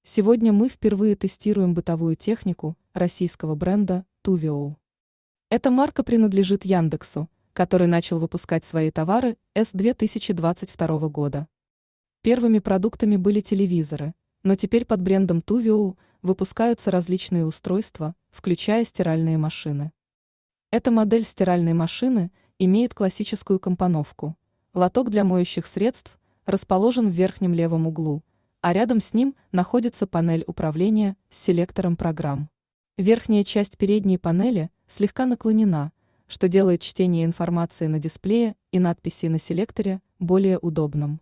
Сегодня мы впервые тестируем бытовую технику российского бренда Tuvio. Эта марка принадлежит Яндексу, который начал выпускать свои товары с 2022 года. Первыми продуктами были телевизоры, но теперь под брендом Tuvio выпускаются различные устройства, включая стиральные машины. Эта модель стиральной машины имеет классическую компоновку. Лоток для моющих средств расположен в верхнем левом углу, а рядом с ним находится панель управления с селектором программ. Верхняя часть передней панели слегка наклонена, что делает чтение информации на дисплее и надписей на селекторе более удобным.